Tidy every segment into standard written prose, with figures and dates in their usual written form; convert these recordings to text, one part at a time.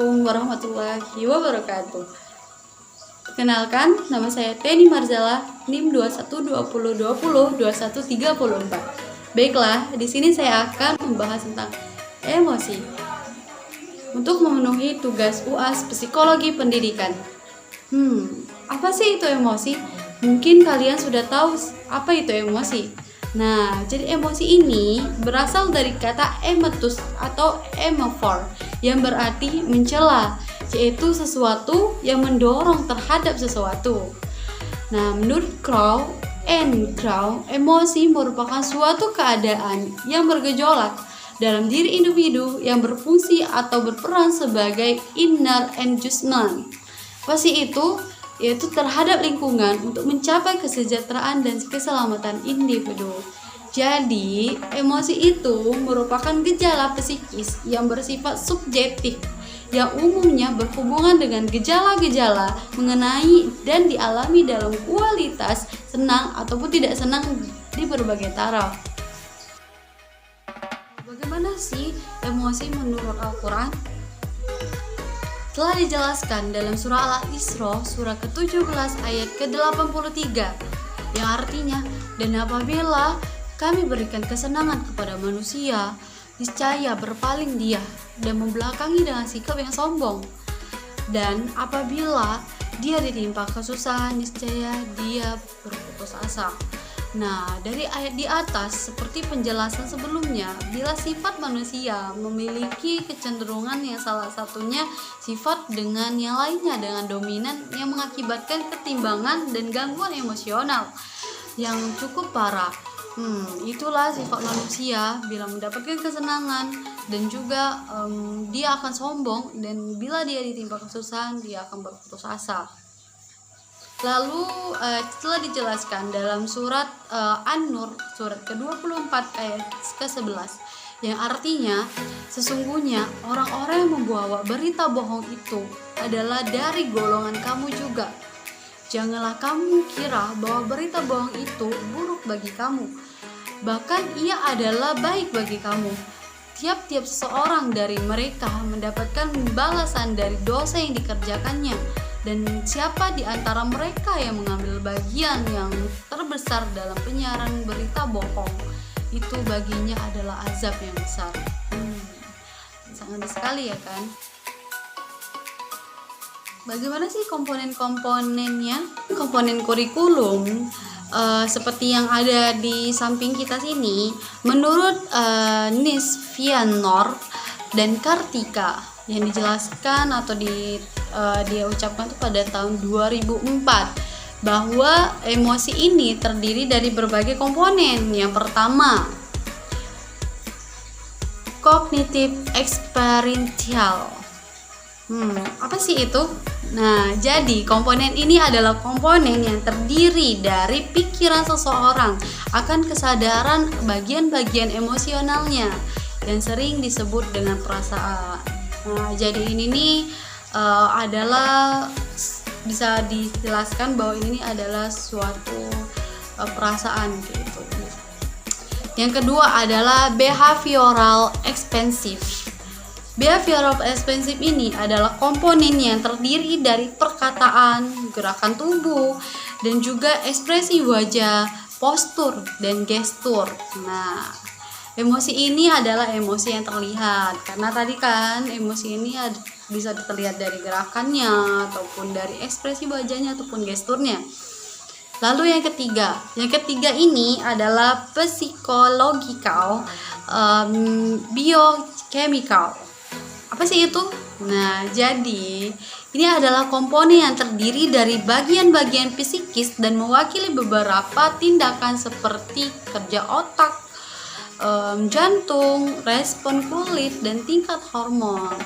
Assalamualaikum warahmatullahi wabarakatuh. Perkenalkan, nama saya Teni Marzala, NIM 2120202134. Baiklah, di sini saya akan membahas tentang emosi. Untuk memenuhi tugas UAS Psikologi Pendidikan. Apa sih itu emosi? Mungkin kalian sudah tahu apa itu emosi. Nah, jadi emosi ini berasal dari kata emetus atau emephor yang berarti mencela, yaitu sesuatu yang mendorong terhadap sesuatu. Nah, menurut Crow, emosi merupakan suatu keadaan yang bergejolak dalam diri individu yang berfungsi atau berperan sebagai inner adjustment. Apa sih itu? Yaitu terhadap lingkungan untuk mencapai kesejahteraan dan keselamatan individu. Jadi, emosi itu merupakan gejala psikis yang bersifat subjektif yang umumnya berhubungan dengan gejala-gejala mengenai dan dialami dalam kualitas senang ataupun tidak senang di berbagai taraf. Bagaimana sih emosi menurut Al-Quran? Telah dijelaskan dalam surah Al-Isra surah ke-17 ayat ke-83 yang artinya, dan apabila kami berikan kesenangan kepada manusia, niscaya berpaling dia dan membelakangi dengan sikap yang sombong. Dan apabila dia ditimpa kesusahan, niscaya dia berputus asa. Nah, dari ayat di atas seperti penjelasan sebelumnya, bila sifat manusia memiliki kecenderungan yang salah satunya sifat dengan yang lainnya dengan dominan yang mengakibatkan ketimbangan dan gangguan emosional yang cukup parah. Itulah sifat manusia bila mendapatkan kesenangan dan juga dia akan sombong, dan bila dia ditimpa kesusahan dia akan berputus asa. Lalu setelah dijelaskan dalam surat An-Nur surat ke-24 ayat ke-11 yang artinya, sesungguhnya orang-orang yang membawa berita bohong itu adalah dari golongan kamu juga. Janganlah kamu kira bahwa berita bohong itu buruk bagi kamu, bahkan ia adalah baik bagi kamu. Tiap-tiap seseorang dari mereka mendapatkan balasan dari dosa yang dikerjakannya, dan siapa di antara mereka yang mengambil bagian yang terbesar dalam penyiaran berita bohong, itu baginya adalah azab yang besar. Sangat sekali ya kan? Bagaimana sih komponen-komponennya? Komponen kurikulum seperti yang ada di samping kita sini, menurut Nisvianor dan Kartika yang dijelaskan atau dia ucapkan itu pada tahun 2004, bahwa emosi ini terdiri dari berbagai komponen. Yang pertama, cognitive experiential. Apa sih itu? Nah, jadi komponen ini adalah komponen yang terdiri dari pikiran seseorang akan kesadaran bagian-bagian emosionalnya yang sering disebut dengan perasaan. Nah, jadi ini nih adalah bisa dijelaskan bahwa ini adalah suatu perasaan gitu. Yang kedua adalah behavioral expensive. Behavioral expensive ini adalah komponen yang terdiri dari perkataan, gerakan tubuh, dan juga ekspresi wajah, postur, dan gestur. Nah, emosi ini adalah emosi yang terlihat, karena tadi kan emosi ini bisa terlihat dari gerakannya ataupun dari ekspresi wajahnya ataupun gesturnya. Lalu yang ketiga ini adalah psychological, biochemical. Apa sih itu? Nah, jadi ini adalah komponen yang terdiri dari bagian-bagian psikis dan mewakili beberapa tindakan seperti kerja otak, jantung, respon kulit, dan tingkat hormon,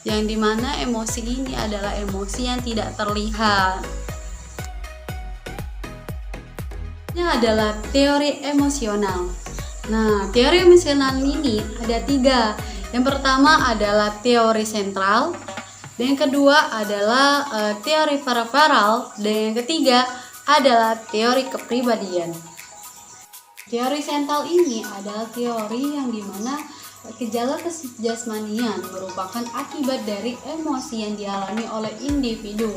yang dimana emosi ini adalah emosi yang tidak terlihat. Ini adalah teori emosional. Nah, teori emosional ini ada 3. Yang pertama adalah teori sentral, dan yang kedua adalah teori peripheral, dan yang ketiga adalah teori kepribadian. Teori sentral ini adalah teori yang dimana Gejala kesjasmanian merupakan akibat dari emosi yang dialami oleh individu.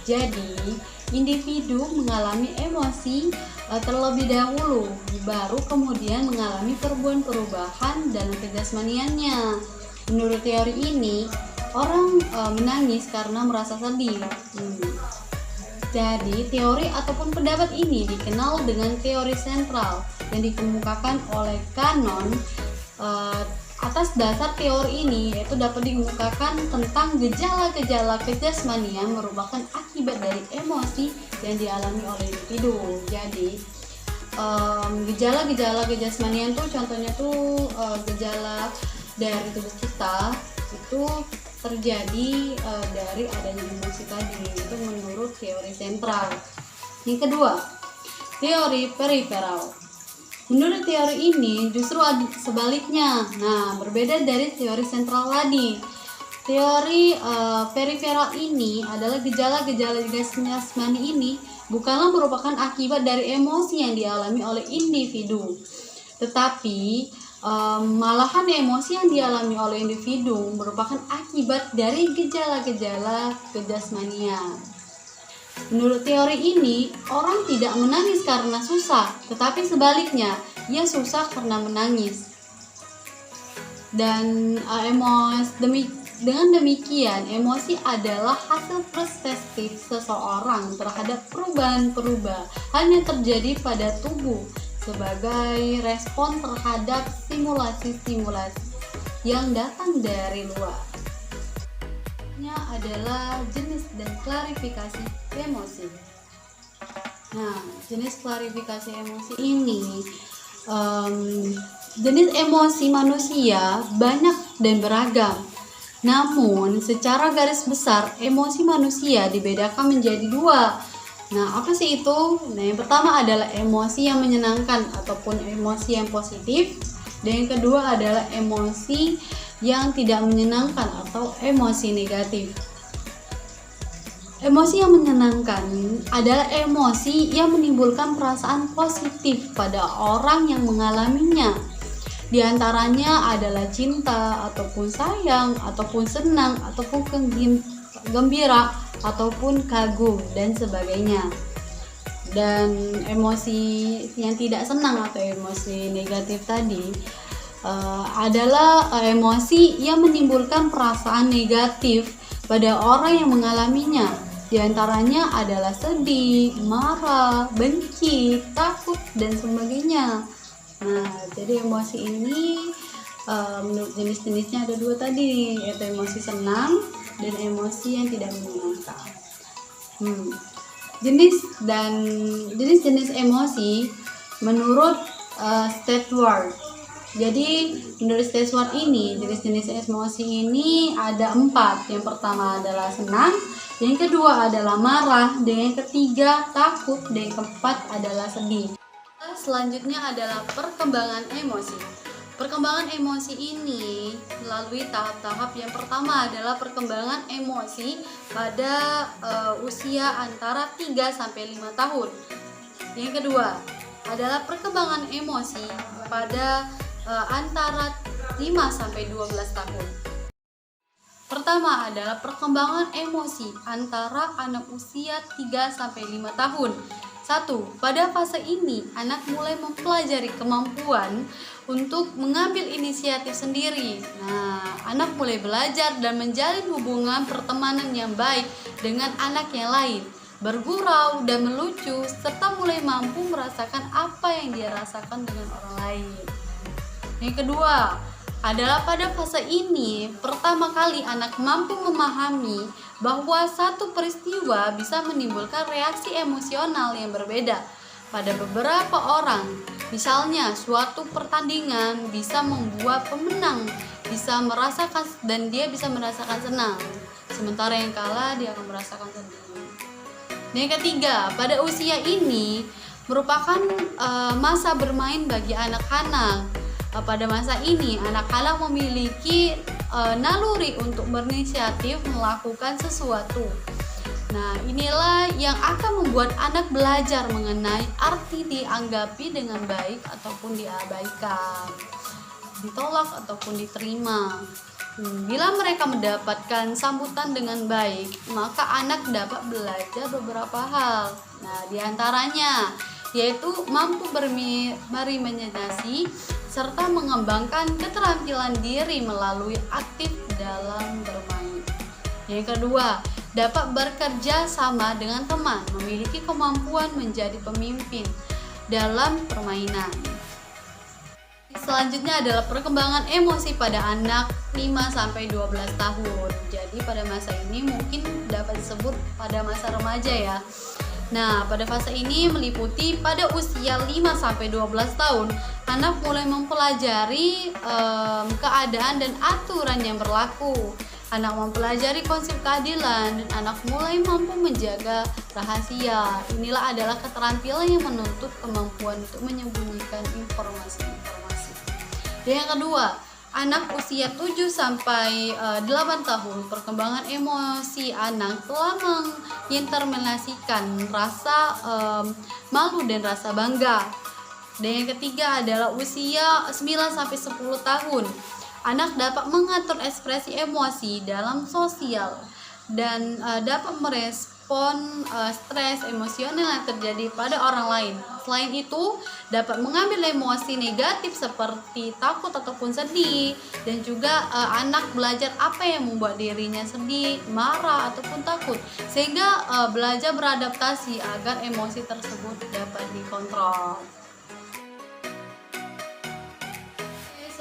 Jadi, individu mengalami emosi terlebih dahulu, baru kemudian mengalami perubahan dalam kejasmaniannya. Menurut teori ini, orang menangis karena merasa sedih. Jadi, teori ataupun pendapat ini dikenal dengan teori sentral yang dikemukakan oleh Kanon. Atas dasar teori ini, yaitu dapat dikemukakan tentang gejala-gejala kejasmanian merupakan akibat dari emosi yang dialami oleh individu. Jadi, gejala-gejala kejasmanian tuh contohnya tuh gejala dari tubuh kita itu terjadi dari adanya emosi tadi. Itu menurut teori sentral. Yang kedua, teori periferal. Menurut teori ini justru sebaliknya. Nah, berbeda dari teori sentral tadi. Teori periferal ini adalah gejala-gejala kejasmani ini bukanlah merupakan akibat dari emosi yang dialami oleh individu, tetapi malahan emosi yang dialami oleh individu merupakan akibat dari gejala-gejala kejasmanian. Menurut teori ini, orang tidak menangis karena susah, tetapi sebaliknya, ia susah karena menangis. Dan dengan demikian, emosi adalah hasil perspektif seseorang terhadap perubahan yang terjadi pada tubuh sebagai respon terhadap stimulasi-stimulasi yang datang dari luar. Adalah jenis dan klarifikasi emosi. Nah, jenis klarifikasi emosi ini, jenis emosi manusia banyak dan beragam. Namun, secara garis besar, emosi manusia dibedakan menjadi dua. Nah, apa sih itu? Nah, yang pertama adalah emosi yang menyenangkan ataupun emosi yang positif. Dan yang kedua adalah emosi yang tidak menyenangkan atau emosi negatif. Emosi yang menyenangkan adalah emosi yang menimbulkan perasaan positif pada orang yang mengalaminya. Di antaranya adalah cinta, ataupun sayang, ataupun senang, ataupun gembira, ataupun kagum, dan sebagainya. Dan emosi yang tidak senang atau emosi negatif tadi adalah emosi yang menimbulkan perasaan negatif pada orang yang mengalaminya. Di antaranya adalah sedih, marah, benci, takut, dan sebagainya. Nah, jadi emosi ini menurut jenis-jenisnya ada dua tadi, yaitu emosi senang dan emosi yang tidak menyenangkan. Jenis-jenis emosi menurut Stewart. Jadi menurut Stewart ini, jenis-jenis emosi ini ada 4. Yang pertama adalah senang, yang kedua adalah marah, dan yang ketiga takut, dan yang keempat adalah sedih. Selanjutnya adalah perkembangan emosi. Perkembangan emosi ini melalui tahap-tahap. Yang pertama adalah perkembangan emosi pada usia antara 3-5 tahun. Yang kedua adalah perkembangan emosi pada antara 5-12 tahun. Pertama adalah perkembangan emosi antara anak usia 3-5 tahun. 1. Pada fase ini, anak mulai mempelajari kemampuan untuk mengambil inisiatif sendiri. Nah, anak mulai belajar dan menjalin hubungan pertemanan yang baik dengan anak yang lain, bergurau dan melucu, serta mulai mampu merasakan apa yang dia rasakan dengan orang lain. Yang kedua adalah pada fase ini, pertama kali anak mampu memahami bahwa satu peristiwa bisa menimbulkan reaksi emosional yang berbeda pada beberapa orang. Misalnya, suatu pertandingan bisa membuat pemenang bisa merasakan dan dia bisa merasakan senang, sementara yang kalah dia akan merasakan sedih. Yang ketiga, pada usia ini merupakan masa bermain bagi anak-anak. Pada masa ini, anak-anak memiliki naluri untuk berinisiatif melakukan sesuatu. Nah, inilah yang akan membuat anak belajar mengenai arti dianggapi dengan baik ataupun diabaikan. ditolak ataupun diterima. Bila mereka mendapatkan sambutan dengan baik, maka anak dapat belajar beberapa hal. Nah, diantaranya yaitu mampu berimajinasi serta mengembangkan keterampilan diri melalui aktif dalam bermain. Yang kedua, dapat bekerja sama dengan teman, memiliki kemampuan menjadi pemimpin dalam permainan. Selanjutnya adalah perkembangan emosi pada anak 5-12 tahun. Jadi pada masa ini mungkin dapat disebut pada masa remaja ya. Nah, pada fase ini meliputi pada usia 5-12 tahun, anak mulai mempelajari keadaan dan aturan yang berlaku. Anak mempelajari konsep keadilan dan anak mulai mampu menjaga rahasia. Inilah adalah keterampilan yang menuntut kemampuan untuk menyembunyikan informasi-informasi. Dan yang kedua, anak usia 7-8 tahun, perkembangan emosi anak telah mengintermelasikan rasa malu dan rasa bangga. Dan yang ketiga adalah usia 9-10 tahun. Anak dapat mengatur ekspresi emosi dalam sosial dan dapat merespon stres emosional yang terjadi pada orang lain. Selain itu, dapat mengambil emosi negatif seperti takut ataupun sedih, dan juga anak belajar apa yang membuat dirinya sedih, marah ataupun takut, sehingga belajar beradaptasi agar emosi tersebut dapat dikontrol.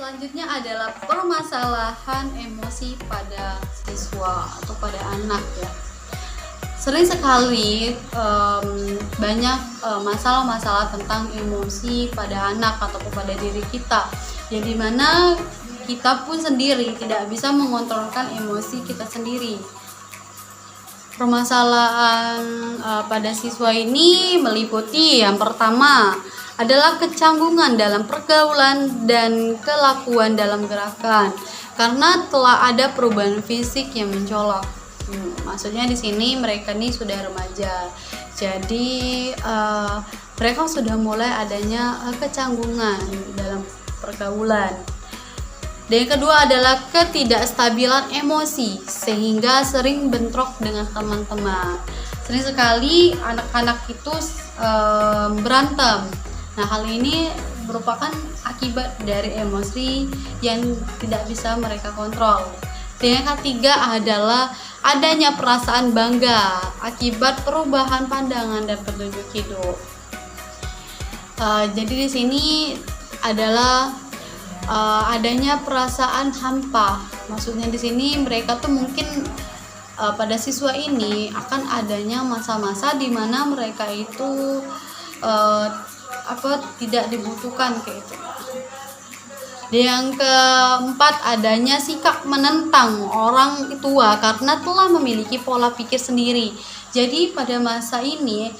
Selanjutnya adalah permasalahan emosi pada siswa atau pada anak ya. Sering sekali banyak masalah-masalah tentang emosi pada anak ataupun pada diri kita, yang dimana kita pun sendiri tidak bisa mengontrolkan emosi kita sendiri. Permasalahan pada siswa ini meliputi yang pertama adalah kecanggungan dalam pergaulan dan kelakuan dalam gerakan, karena telah ada perubahan fisik yang mencolok. Maksudnya di sini mereka ini sudah remaja, jadi mereka sudah mulai adanya kecanggungan dalam pergaulan. Dan yang kedua adalah ketidakstabilan emosi, sehingga sering bentrok dengan teman-teman. Sering sekali anak-anak itu berantem. Nah, hal ini merupakan akibat dari emosi yang tidak bisa mereka kontrol. Dan yang ketiga adalah adanya perasaan bangga akibat perubahan pandangan dan petunjuk hidup. Jadi di sini adalah adanya perasaan hampa. Maksudnya di sini mereka tuh mungkin pada siswa ini akan adanya masa-masa di mana mereka itu tidak dibutuhkan kayak itu. Dan yang keempat adanya sikap menentang orang tua karena telah memiliki pola pikir sendiri. Jadi pada masa ini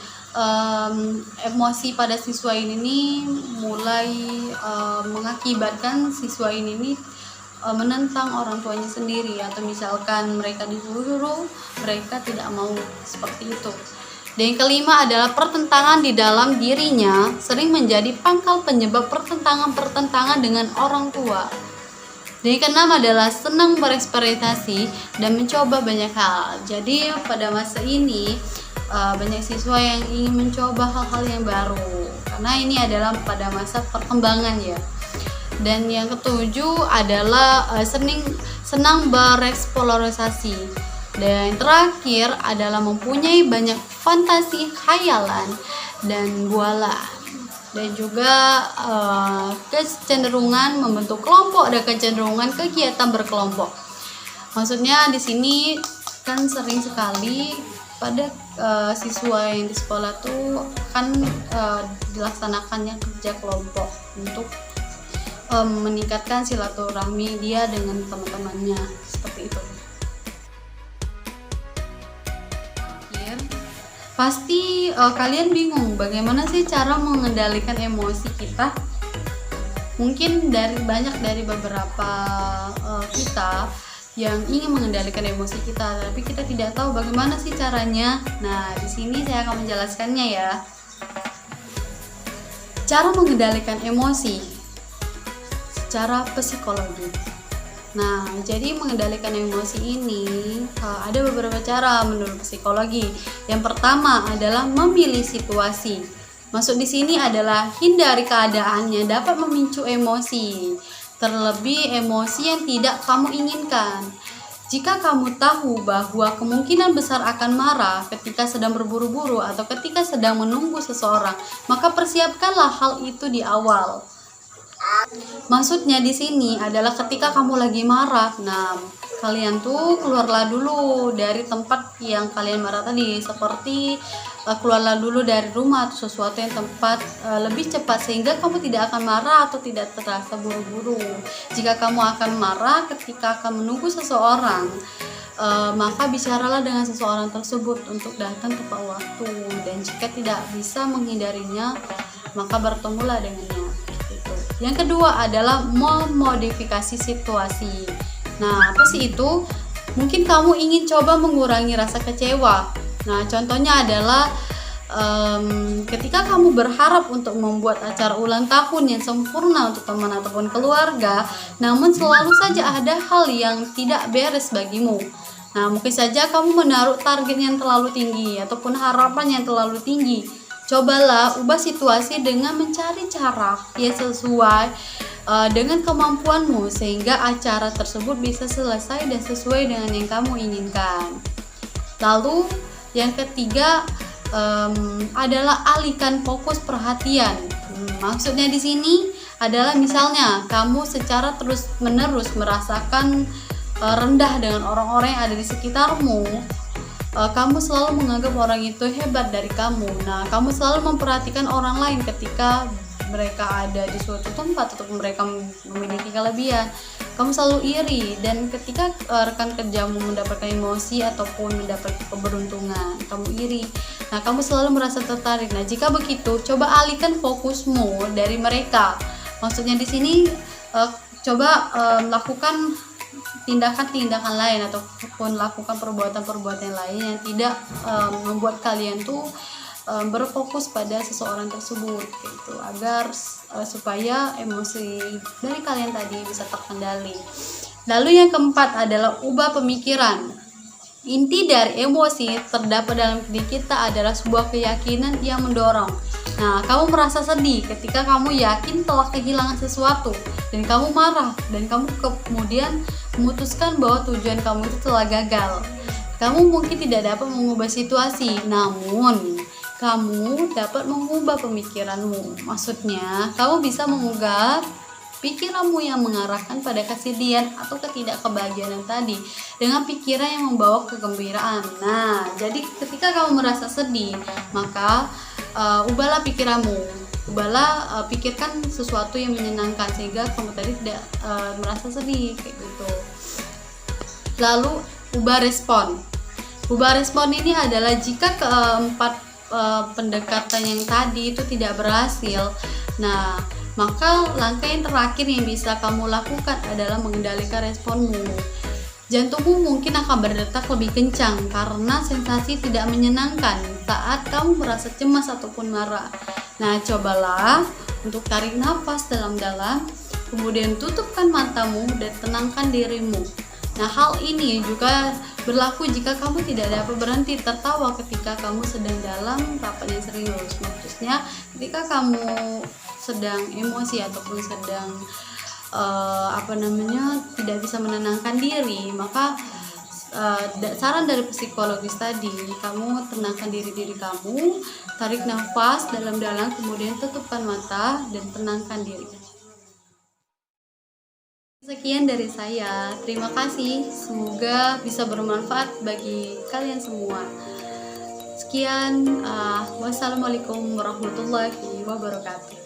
emosi pada siswa ini mulai mengakibatkan siswa ini menentang orang tuanya sendiri, atau misalkan mereka disuruh mereka tidak mau seperti itu. Dan yang kelima adalah pertentangan di dalam dirinya sering menjadi pangkal penyebab pertentangan dengan orang tua. Dan yang keenam adalah senang bereksperimentasi dan mencoba banyak hal. Jadi pada masa ini banyak siswa yang ingin mencoba hal-hal yang baru, karena ini adalah pada masa perkembangan ya. Dan yang ketujuh adalah senang bereksplorasi. Dan yang terakhir adalah mempunyai banyak fantasi, khayalan, dan guala. Dan juga kecenderungan membentuk kelompok dan kecenderungan kegiatan berkelompok. Maksudnya di sini kan sering sekali pada siswa yang di sekolah tuh kan dilaksanakannya kerja kelompok untuk meningkatkan silaturahmi dia dengan teman-temannya, seperti itu. Pasti kalian bingung bagaimana sih cara mengendalikan emosi kita. Mungkin banyak dari beberapa kita yang ingin mengendalikan emosi kita, tapi kita tidak tahu bagaimana sih caranya. Nah, di sini saya akan menjelaskannya ya. Cara mengendalikan emosi. secara psikologi. Nah, jadi mengendalikan emosi ini ada beberapa cara menurut psikologi. Yang pertama adalah memilih situasi. Maksud di sini adalah hindari keadaan yang dapat memicu emosi, terlebih emosi yang tidak kamu inginkan. Jika kamu tahu bahwa kemungkinan besar akan marah ketika sedang berburu-buru atau ketika sedang menunggu seseorang, maka persiapkanlah hal itu di awal. Maksudnya di sini adalah ketika kamu lagi marah, nah kalian tuh keluarlah dulu dari tempat yang kalian marah tadi, seperti keluarlah dulu dari rumah atau sesuatu yang tempat lebih cepat sehingga kamu tidak akan marah atau tidak terasa buru-buru. Jika kamu akan marah ketika akan menunggu seseorang, maka bicaralah dengan seseorang tersebut untuk datang tepat waktu, dan jika tidak bisa menghindarinya, maka bertemulah dengannya. Yang kedua adalah memodifikasi situasi. Nah, apa sih itu? Mungkin kamu ingin coba mengurangi rasa kecewa. Nah, contohnya adalah ketika kamu berharap untuk membuat acara ulang tahun yang sempurna untuk teman ataupun keluarga, namun selalu saja ada hal yang tidak beres bagimu. Nah, mungkin saja kamu menaruh target yang terlalu tinggi ataupun harapan yang terlalu tinggi. Cobalah ubah situasi dengan mencari cara yang sesuai dengan kemampuanmu sehingga acara tersebut bisa selesai dan sesuai dengan yang kamu inginkan. Lalu yang ketiga adalah alihkan fokus perhatian. Maksudnya di sini adalah misalnya kamu secara terus-menerus merasakan rendah dengan orang-orang yang ada di sekitarmu. Kamu selalu menganggap orang itu hebat dari kamu. Nah, kamu selalu memperhatikan orang lain ketika mereka ada di suatu tempat atau mereka memiliki kelebihan. Kamu selalu iri, dan ketika rekan kerjamu mendapatkan emosi ataupun mendapatkan keberuntungan, kamu iri. Nah, kamu selalu merasa tertarik. Nah, jika begitu, coba alihkan fokusmu dari mereka. Maksudnya di sini coba lakukan tindakan-tindakan lain ataupun lakukan perbuatan-perbuatan lain yang tidak membuat kalian tuh berfokus pada seseorang tersebut gitu, agar supaya emosi dari kalian tadi bisa terkendali. Lalu yang keempat adalah ubah pemikiran. Inti dari emosi terdapat dalam diri kita adalah sebuah keyakinan yang mendorong. Nah, kamu merasa sedih ketika kamu yakin telah kehilangan sesuatu, dan kamu marah, dan kamu kemudian memutuskan bahwa tujuan kamu itu telah gagal. Kamu mungkin tidak dapat mengubah situasi, namun kamu dapat mengubah pemikiranmu. Maksudnya, kamu bisa mengubah pikiranmu yang mengarahkan pada kesedihan atau ketidakkebahagiaan tadi dengan pikiran yang membawa kegembiraan. Nah, jadi ketika kamu merasa sedih, maka ubahlah pikiranmu. Ubahlah, pikirkan sesuatu yang menyenangkan sehingga kamu tadi tidak merasa sedih kayak gitu. Lalu ubah respon. Ubah respon ini adalah jika keempat pendekatan yang tadi itu tidak berhasil, nah maka langkah yang terakhir yang bisa kamu lakukan adalah mengendalikan responmu. Jantungmu mungkin akan berdetak lebih kencang karena sensasi tidak menyenangkan saat kamu merasa cemas ataupun marah. Nah, cobalah untuk tarik nafas dalam-dalam, kemudian tutupkan matamu dan tenangkan dirimu. Nah, hal ini juga berlaku jika kamu tidak dapat berhenti tertawa ketika kamu sedang dalam rapat yang serius. Maksudnya, ketika kamu sedang emosi ataupun sedang tidak bisa menenangkan diri, maka saran dari psikologis tadi, kamu tenangkan diri kamu, tarik nafas dalam-dalam, kemudian tutupkan mata dan tenangkan diri. Sekian dari saya, terima kasih, semoga bisa bermanfaat bagi kalian semua. Sekian, wassalamualaikum warahmatullahi wabarakatuh.